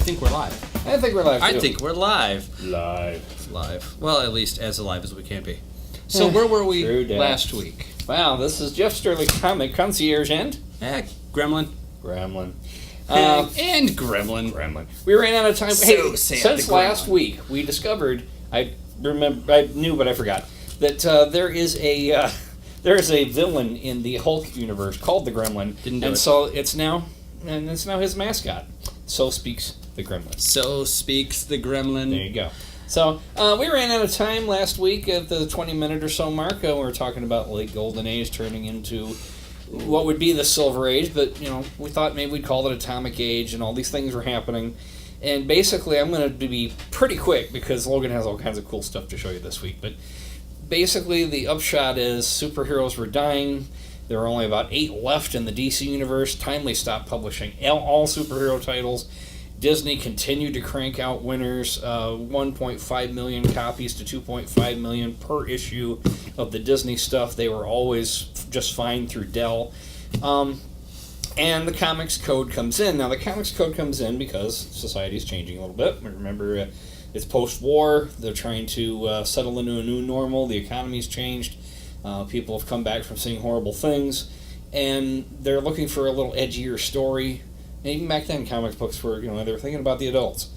think we're live. I think we're live, too. I think we're live. Live. Well, at least as alive as we can be. So where were we last week? Wow, this is Jeff Sterling Comic Concierge and... Gremlin. And Gremlin. We ran out of time. Since last week, we discovered... I knew, but I forgot. That there is a villain in the Hulk universe called the Gremlin. So it's now his mascot. So speaks the Gremlin. So speaks the Gremlin. There you go. So we ran out of time last week at the 20-minute or so mark. We were talking about late Golden Age turning into what would be the Silver Age, but we thought maybe we'd call it Atomic Age, and all these things were happening. And basically, I'm going to be pretty quick because Logan has all kinds of cool stuff to show you this week. But basically, the upshot is superheroes were dying. There were only about 8 left in the DC universe. Timely stopped publishing all superhero titles. Disney continued to crank out winners, 1.5 million copies to 2.5 million per issue of the Disney stuff. They were always just fine through Dell. And the Comics Code comes in. Now, the Comics Code comes in because society is changing a little bit. Remember, it's post-war. They're trying to settle into a new normal. The economy's changed. People have come back from seeing horrible things. And they're looking for a little edgier story. And even back then, comic books were, they were thinking about the adults.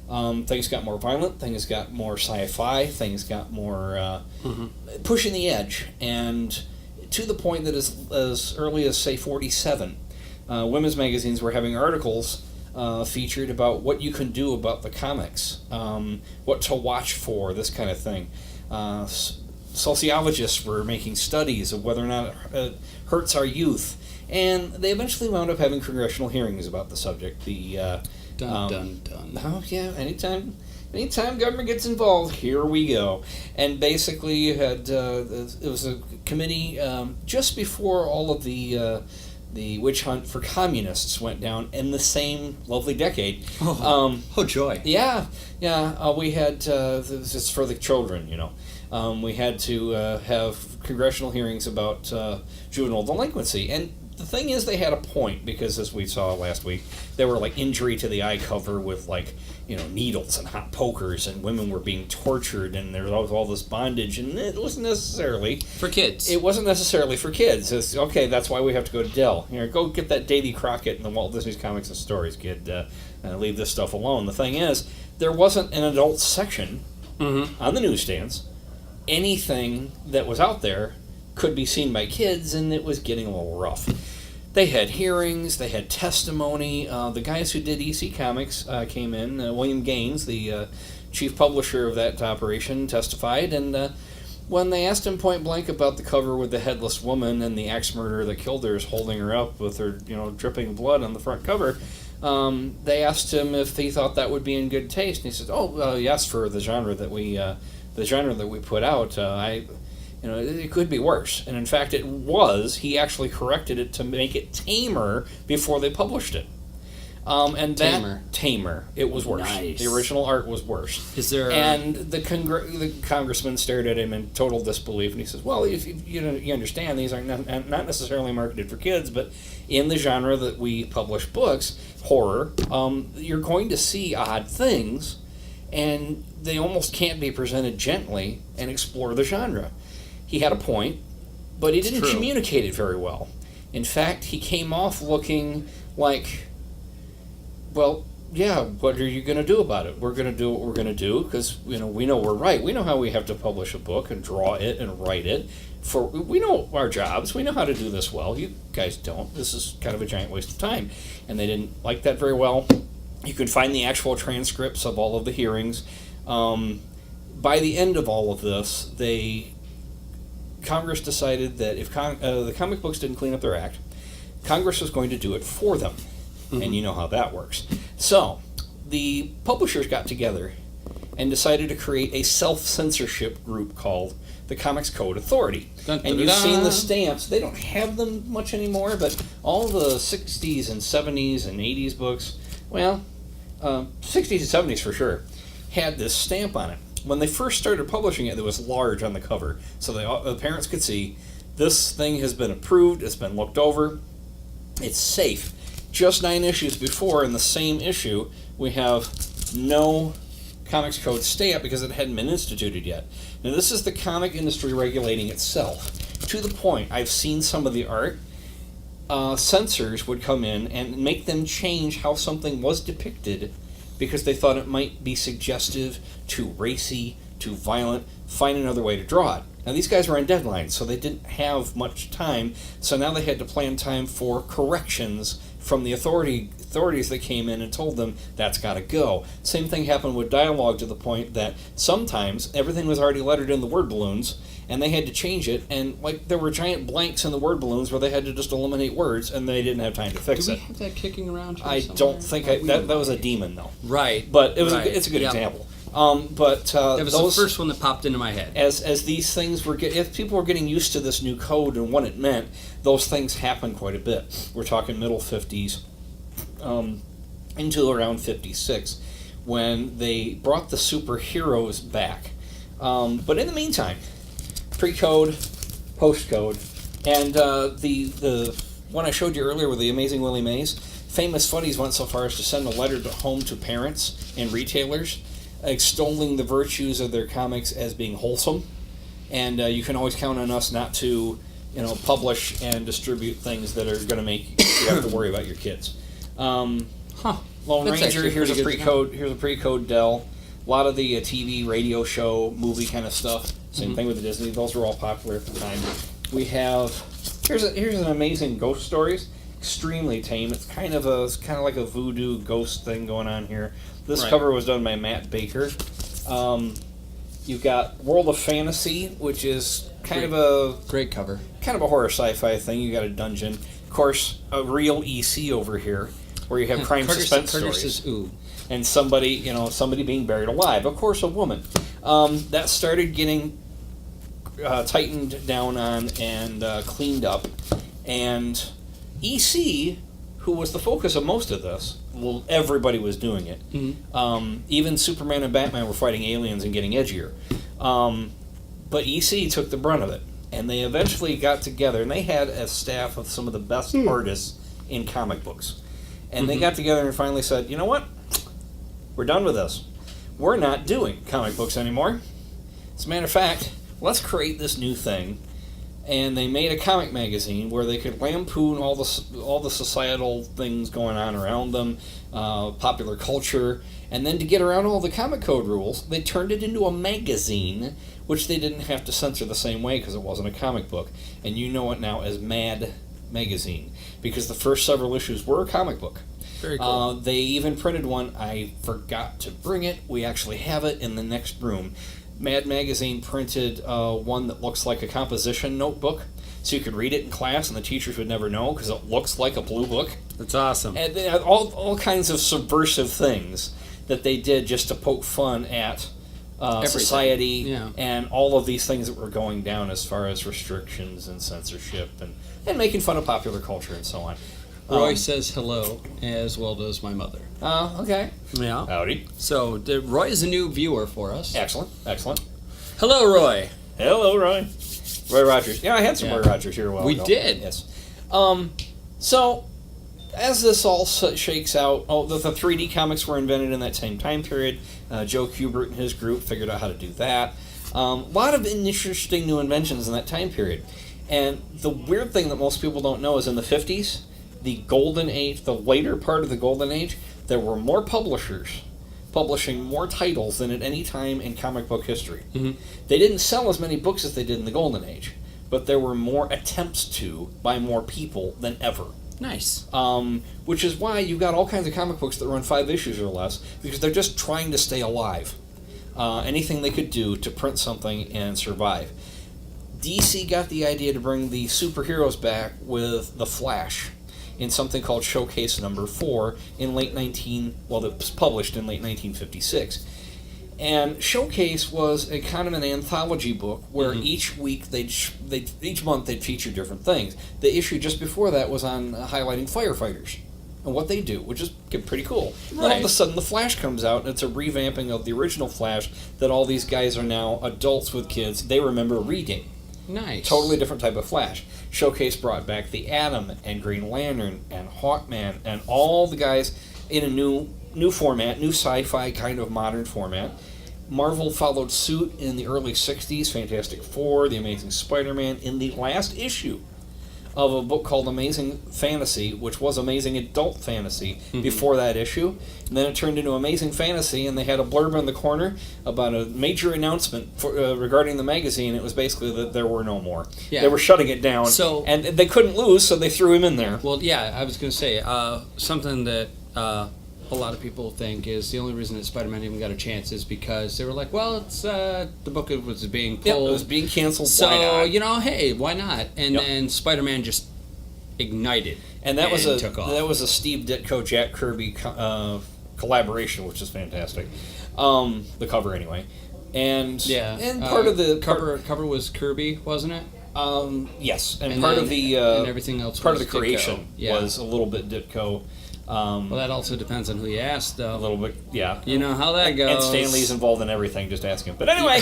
Things got more violent. Things got more sci-fi. Things got more pushing the edge. And to the point that as early as, say, 1947, women's magazines were having articles featured about what you can do about the comics, what to watch for, this kind of thing. Sociologists were making studies of whether or not it hurts our youth. And they eventually wound up having congressional hearings about the subject. Dun. Oh, yeah, anytime government gets involved, here we go. And basically you had, it was a committee just before all of the witch hunt for communists went down in the same lovely decade. Oh joy. Yeah. We had, this is for the children, we had to have congressional hearings about juvenile delinquency. And the thing is, they had a point, because as we saw last week, they were like injury to the eye cover with needles and hot pokers, and women were being tortured, and there was all this bondage, and it wasn't necessarily for kids. It wasn't necessarily for kids. It's okay. That's why we have to go to Dell. Go get that Davy Crockett and the Walt Disney Comics and Stories, kid. Leave this stuff alone. The thing is, there wasn't an adult section on the newsstands. Anything that was out there could be seen by kids, and it was getting a little rough. They had hearings, they had testimony. The guys who did EC Comics came in. William Gaines, the chief publisher of that operation, testified, and when they asked him point blank about the cover with the headless woman and the axe murderer that killed her is holding her up with her, dripping blood on the front cover, they asked him if he thought that would be in good taste, and he said, yes, for the genre that we put out, it could be worse. And in fact, it was. He actually corrected it to make it tamer before they published it. Tamer. It was worse. Nice. The original art was worse. Is there? And the congressman stared at him in total disbelief, and he says, "Well, if you understand, these are not necessarily marketed for kids, but in the genre that we publish books, horror, you're going to see odd things, and they almost can't be presented gently and explore the genre." He had a point, but he didn't communicate it very well. In fact, he came off looking like, well, yeah, what are you going to do about it? We're going to do what we're going to do because we know we're right. We know how we have to publish a book and draw it and write it. We know our jobs. We know how to do this well. You guys don't. This is kind of a giant waste of time. And they didn't like that very well. You can find the actual transcripts of all of the hearings. By the end of all of this, Congress decided that if the comic books didn't clean up their act, Congress was going to do it for them. And you know how that works. So, the publishers got together and decided to create a self-censorship group called the Comics Code Authority. And you've seen the stamps. They don't have them much anymore, but all the 60s and 70s and 80s books, 60s and 70s for sure, had this stamp on it. When they first started publishing it, it was large on the cover, so the parents could see this thing has been approved, it's been looked over, it's safe. just 9 issues before, in the same issue, we have no Comics Code stay up because it hadn't been instituted yet. Now, this is the comic industry regulating itself. To the point, I've seen some of the art. Censors would come in and make them change how something was depicted because they thought it might be suggestive, too racy, too violent, find another way to draw it. Now, these guys were on deadlines, so they didn't have much time, so now they had to plan time for corrections from the authorities that came in and told them that's got to go. Same thing happened with dialogue, to the point that sometimes everything was already lettered in the word balloons, and they had to change it, and like there were giant blanks in the word balloons where they had to just eliminate words, and they didn't have time to fix Do it. we have that kicking around here I somewhere? don't think that was a demon though. Right. But it was right. it's a good Yep. example. That was Those, the first one that popped into my head. as these things were if people were getting used to this new code and what it meant, those things happened quite a bit. We're talking middle 50s into around 56 when they brought the superheroes back. But in the meantime, pre-code, post-code, and the one I showed you earlier with the Amazing Willie Mays, Famous Funnies went so far as to send a letter home to parents and retailers extolling the virtues of their comics as being wholesome, and you can always count on us not to publish and distribute things that are going to make you have to worry about your kids. Lone That's Ranger, actually here's a pretty good pre-code. Here's a pre-code Dell. A lot of the TV, radio show, movie kind of stuff. Same thing with the Disney. Those were all popular at the time. We have here's an Amazing Ghost Stories. Extremely tame. It's kind of like a voodoo ghost thing going on here. This Right. cover was done by Matt Baker. You've got World of Fantasy, which is kind of a Great cover. horror sci-fi thing. You got a dungeon, of course, a real EC over here, where you have crime suspense Carter stories. says, ooh. And somebody being buried alive. Of course, a woman. That started getting tightened down on and cleaned up. And EC, who was the focus of most of this, well, everybody was doing it. Mm-hmm. Even Superman and Batman were fighting aliens and getting edgier. But EC took the brunt of it. And they eventually got together, and they had a staff of some of the best artists in comic books. And they got together and finally said, you know what? We're done with this. We're not doing comic books anymore. As a matter of fact, let's create this new thing. And they made a comic magazine where they could lampoon all the societal things going on around them, popular culture, and then to get around all the comic code rules, they turned it into a magazine, which they didn't have to censor the same way because it wasn't a comic book. And you know it now as Mad Magazine, because the first several issues were a comic book. Very cool. They even printed one. I forgot to bring it. We actually have it in the next room. Mad Magazine printed one that looks like a composition notebook, so you could read it in class and the teachers would never know because it looks like a blue book. That's awesome. And they had all kinds of subversive things that they did just to poke fun at society and all of these things that were going down as far as restrictions and censorship and making fun of popular culture and so on. Roy says hello, as well does my mother. Okay. Yeah. Howdy. So, Roy is a new viewer for us. Excellent. Hello, Roy. Hello, Roy. Roy Rogers. Yeah, I had some Yeah. Roy Rogers here a while We ago. did. Yes. So, as this all shakes out, the 3D comics were invented in that same time period. Joe Kubert and his group figured out how to do that. A lot of interesting new inventions in that time period. And the weird thing that most people don't know is in the 50s, the golden age, the later part of the golden age, there were more publishers publishing more titles than at any time in comic book history. Mm-hmm. They didn't sell as many books as they did in the golden age, but there were more attempts to by more people than ever. Nice. Which is why you've got all kinds of comic books that run 5 issues or less, because they're just trying to stay alive. Anything they could do to print something and survive. DC got the idea to bring the superheroes back with The Flash in something called Showcase number 4 in it was published in late 1956. And Showcase was a kind of an anthology book where each week each month they'd feature different things. The issue just before that was on highlighting firefighters and what they do, which is pretty cool. Right. Then all of a sudden The Flash comes out and it's a revamping of the original Flash that all these guys are now adults with kids. They remember reading. Nice. Totally different type of Flash. Showcase brought back the Atom and Green Lantern and Hawkman and all the guys in a new format, new sci-fi kind of modern format. Marvel followed suit in the early 60s, Fantastic Four, The Amazing Spider-Man, in the last issue of a book called Amazing Fantasy, which was Amazing Adult Fantasy before that issue. And then it turned into Amazing Fantasy, and they had a blurb in the corner about a major announcement regarding the magazine. It was basically that there were no more. Yeah. They were shutting it down, and they couldn't lose, so they threw him in there. Well, yeah, I was going to say, something that a lot of people think is the only reason that Spider-Man even got a chance is because they were like, well, it's the book was being pulled. Yep, it was being canceled. So, why not? hey, why not? And then Spider-Man just ignited and that was took off. That was a Steve Ditko, Jack Kirby collaboration, which is fantastic. The cover, anyway. And part of the cover was Kirby, wasn't it? Yes, and part of the and everything else. Part of was the creation Ditko. was a little bit Ditko. Well, that also depends on who you ask, though. A little bit, yeah. You know how that goes. And Stan Lee's involved in everything, just ask him. But anyway,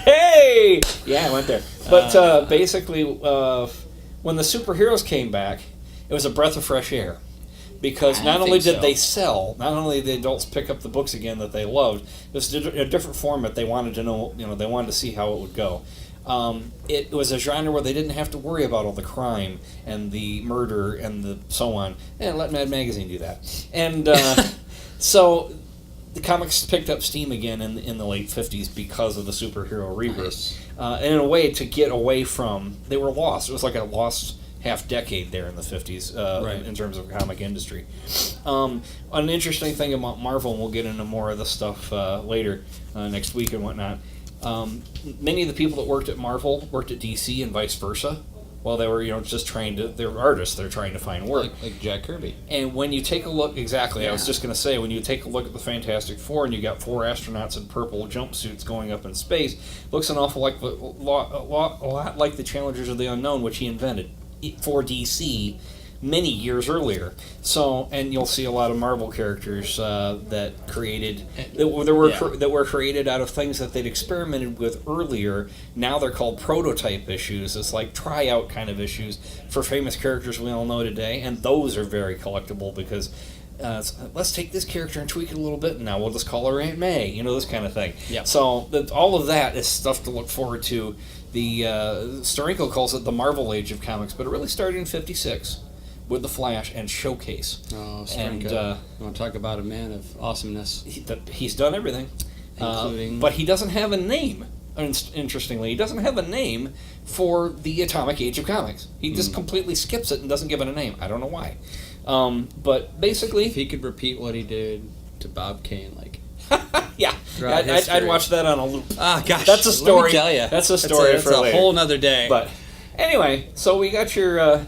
hey! Yeah, I went there. But basically, when the superheroes came back, it was a breath of fresh air. Because not only did they sell, not only did the adults pick up the books again that they loved, it was a different format. They wanted to know, they wanted to see how it would go. It was a genre where they didn't have to worry about all the crime and the murder and the so on. And let Mad Magazine do that. And so the comics picked up steam again in the late 50s because of the superhero rebirth. And in a way, to get away from... They were lost. It was like a lost half-decade there in the 50s in terms of comic industry. An interesting thing about Marvel, and we'll get into more of this stuff later next week and whatnot, many of the people that worked at Marvel worked at DC and vice versa. While they were, just trying to... They're artists. They're trying to find work. Like Jack Kirby. And when you take a look... Exactly. I was just going to say, when you take a look at the Fantastic Four and you got 4 astronauts in purple jumpsuits going up in space, looks an awful a lot like the Challengers of the Unknown, which he invented for DC many years earlier. So, and you'll see a lot of Marvel characters that were created out of things that they'd experimented with earlier. Now they're called prototype issues. It's like tryout kind of issues for famous characters we all know today, and those are very collectible because let's take this character and tweak it a little bit, and now we'll just call her Aunt May, this kind of thing. Yep. So all of that is stuff to look forward to. The Starenko calls it the Marvel Age of comics, but it really started in '56 with the Flash and Showcase. Oh, Starenko. And you want to talk about a man of awesomeness? He's done everything, including. But he doesn't have a name. Interestingly, he doesn't have a name for the Atomic Age of comics. He just completely skips it and doesn't give it a name. I don't know why. But basically, if he could repeat what he did to Bob Kane, yeah, I'd watch that on a loop. Ah, gosh, that's a story. Let me tell you, that's a story that's for a later. whole nother day. But anyway, so we got your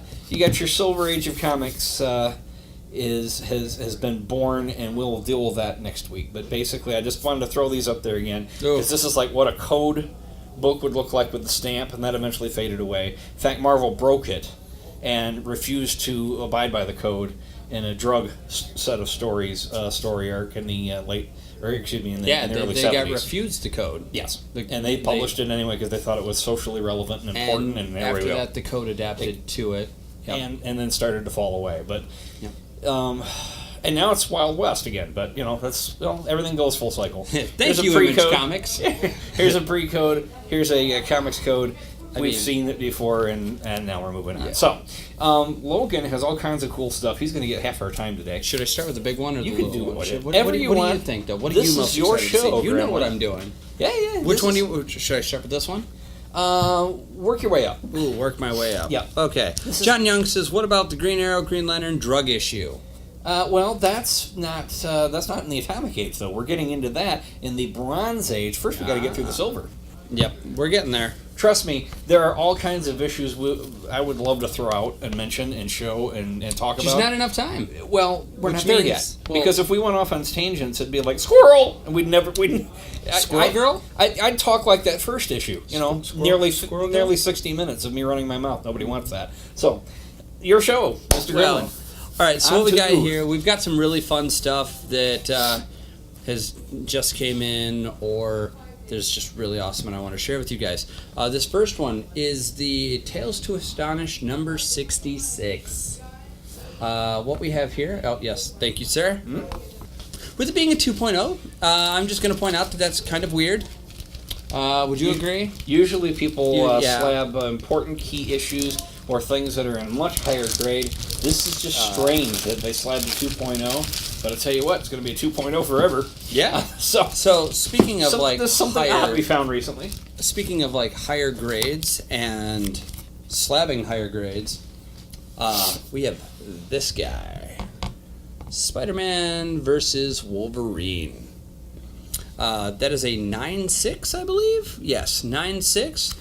Silver Age of comics has been born, and we'll deal with that next week. But basically, I just wanted to throw these up there again because this is like what a code book would look like with the stamp, and that eventually faded away. In fact, Marvel broke it and refused to abide by the code in a drug set of story arc in the in the early 70s. They got refused the code. Yes, and they published it anyway because they thought it was socially relevant and important. And after that, the code adapted to it, and then started to fall away. But and now it's Wild West again. But everything goes full cycle. Thank you, Image Comics. Here's a pre-code. Here's a comics code. We've seen it before, and now we're moving on. Yeah. So, Logan has all kinds of cool stuff. He's going to get half our time today. Should I start with the big one or you the can do little one? Whatever you want. What do you think, though? What are you most your excited show, to see? You know what I'm doing. Yeah. Which one should I start with this one? Work your way up. Ooh, work my way up. Yeah. Okay. John Young says, what about the Green Arrow, Green Lantern drug issue? Well, that's not in the Atomic Age, though. We're getting into that in the Bronze Age. First, we got to get through the Silver. Yep, we're getting there. Trust me, there are all kinds of issues I would love to throw out and mention and show and talk about. There's not enough time. Well, we're not there yet. Because if we went off on tangents, it'd be like, squirrel! And Squirrel Girl? I'd talk like that first issue. Nearly 60 minutes of me running my mouth. Nobody wants that. So, your show, Mr. Gremlin. All right, so what we got here, we've got some really fun stuff that has just came in or that is just really awesome, and I want to share with you guys. This first one is the Tales to Astonish number 66. What we have here... Oh, yes. Thank you, sir. With it being a 2.0, I'm just going to point out that that's kind of weird. Would you agree? Usually people slab important key issues or things that are in much higher grade. This is just strange that they slab the 2.0, but I'll tell you what, it's going to be a 2.0 forever. Yeah. So speaking of there's something odd we found recently. Speaking of like higher grades and slabbing higher grades, we have this guy, Spider-Man versus Wolverine. That is a 9.6, I believe. Yes, 9.6.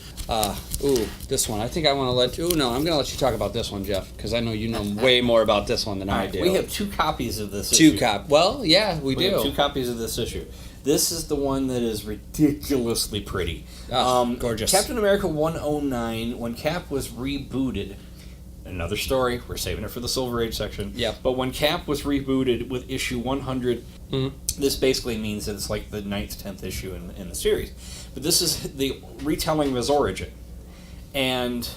This one. I think I want to let. I'm going to let you talk about this one, Jeff, because I know you know way more about this one than I do. We have 2 copies of this issue. Well, yeah, we do. Have 2 copies of this issue. This is the one that is ridiculously pretty. Gorgeous. Captain America 109, when Cap was rebooted. Another story. We're saving it for the Silver Age section. Yep. But when Cap was rebooted with issue 100, this basically means that it's like the 9th, 10th issue in the series. But this is the retelling of his origin. And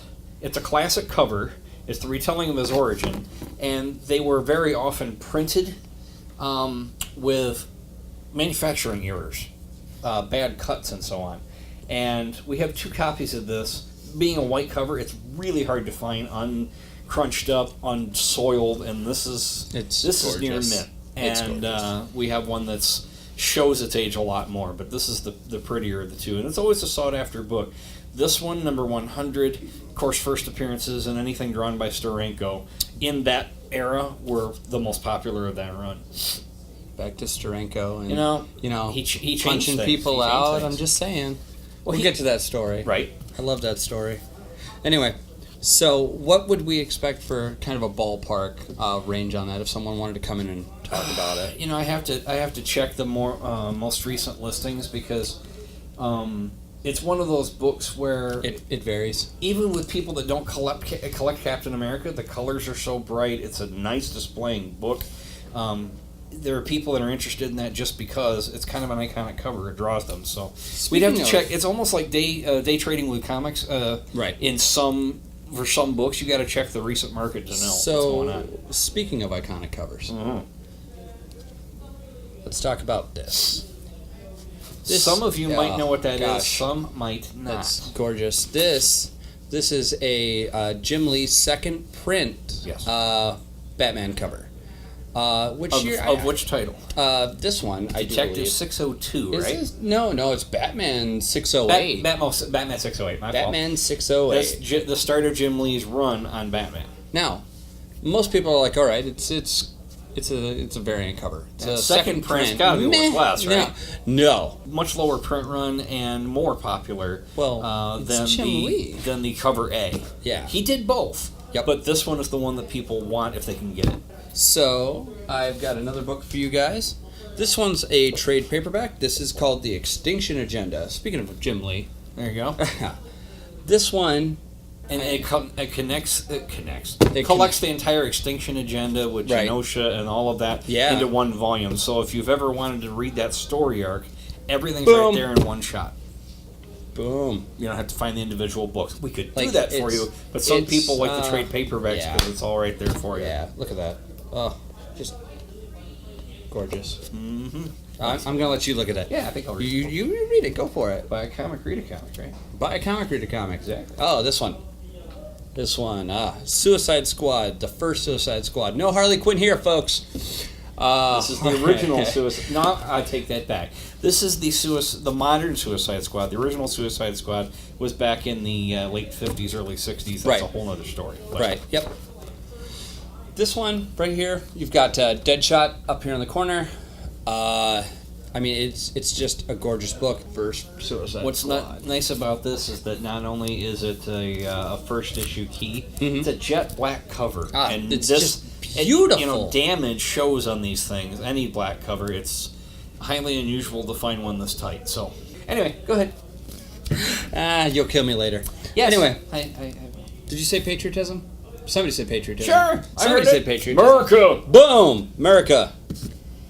it's a classic cover. It's the retelling of his origin. And they were very often printed with manufacturing errors, bad cuts, and so on. And we have 2 copies of this. Being a white cover, it's really hard to find uncrunched up, unsoiled, and this is near mint. And we have one that's shows its age a lot more, but this is the prettier of the 2, and it's always a sought after book. This one, number 100, of course, first appearances and anything drawn by Steranko in that era were the most popular of that run. Back to Steranko, and he changed punching things. people out. I'm just saying. We'll get to that story. Right. I love that story. Anyway, so what would we expect for kind of a ballpark range on that if someone wanted to come in and talk about it? I have to check the most recent listings because it's one of those books where it varies. Even with people that don't collect Captain America, the colors are so bright. It's a nice displaying book. There are people that are interested in that just because it's kind of an iconic cover. It draws them. So we'd have to check. It's almost like day trading with comics. Right. For some books, you got to check the recent market to know what's going on. Speaking of iconic covers, let's talk about this. Some of you might know what that is. Some might not. That's gorgeous. This is a Jim Lee second print Batman cover. Which title? This one, I do Detective believe. 602, right? No, it's Batman 608. Batman 608, my fault. Batman 608. That's the start of Jim Lee's run on Batman. Now, most people are like, all right, it's a variant cover. It's a second print. It's got to be worth less, right? No. Much lower print run and more popular than the cover A. Yeah. He did both. Yep. But this one is the one that people want if they can get it. So, I've got another book for you guys. This one's a trade paperback. This is called The Extinction Agenda. Speaking of Jim Lee. There you go. This one... And it collects the entire Extinction Agenda with Genosha and all of that into one volume. So if you've ever wanted to read that story arc, everything's right there in one shot. Boom. You don't have to find the individual books. We could do that for you, but some people like to trade paperbacks because it's all right there for you. Yeah, look at that. Oh, just gorgeous. Mm-hmm. I'm going to let you look at that. Yeah, I think I'll read it. You read it. Go for it. Buy a comic, read a comic, right? Buy a comic, read a comic. Exactly. Oh, this one. Suicide Squad. The first Suicide Squad. No Harley Quinn here, folks. This is the original Suicide... No, I take that back. This is the modern Suicide Squad. The original Suicide Squad was back in the late 50s, early 60s. That's a whole other story. Right, yep. This one right here, you've got Deadshot up here in the corner. I mean, it's just a gorgeous book for Suicide What's Squad. nice about this is that not only is it a first issue key, it's a jet black cover. And it's just beautiful. Damage shows on these things. Any black cover, it's highly unusual to find one this tight. So, anyway, go ahead. You'll kill me later. Yes. Anyway, I did you say patriotism? Somebody said patriotism. Sure. Somebody said patriotism. America. Boom, America.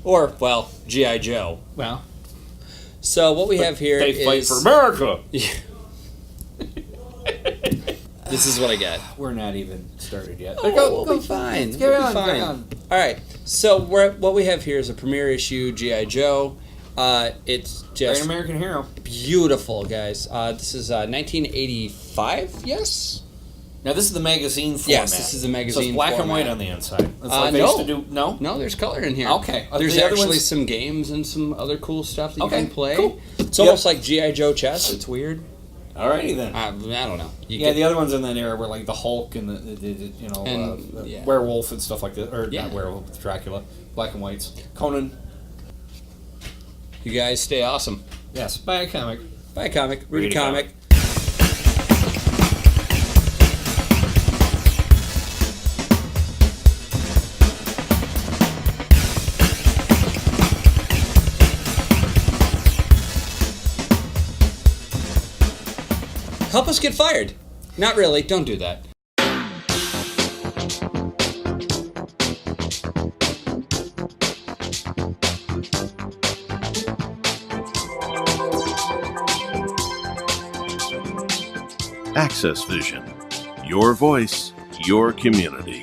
Or, well, G.I. Joe. Well. So what we have here They fight is for America. this is what I got. We're not even started yet. Oh, we'll be fine. Go We'll be on, fine. go on. All right. So what we have here is a premiere issue G.I. Joe. It's Great just American Hero. beautiful, guys. This is 1985. Yes. Now this is the magazine format. Yes, this is the So magazine it's black and format. white on the inside. It's like they used to do. No. No, there's color in here. Okay. There's The other actually ones- some games and some other cool stuff that you Okay, can play. cool. It's almost like G.I. Joe chess. It's weird. Alrighty then. I don't know. The other ones in that era were like the Hulk and the werewolf and stuff like that, or not werewolf, Dracula, black and whites. Conan. You guys stay awesome. Yes, buy a comic. Buy a comic. Read a comic. Help us get fired. Not really. Don't do that. Access Vision. Your voice, your community.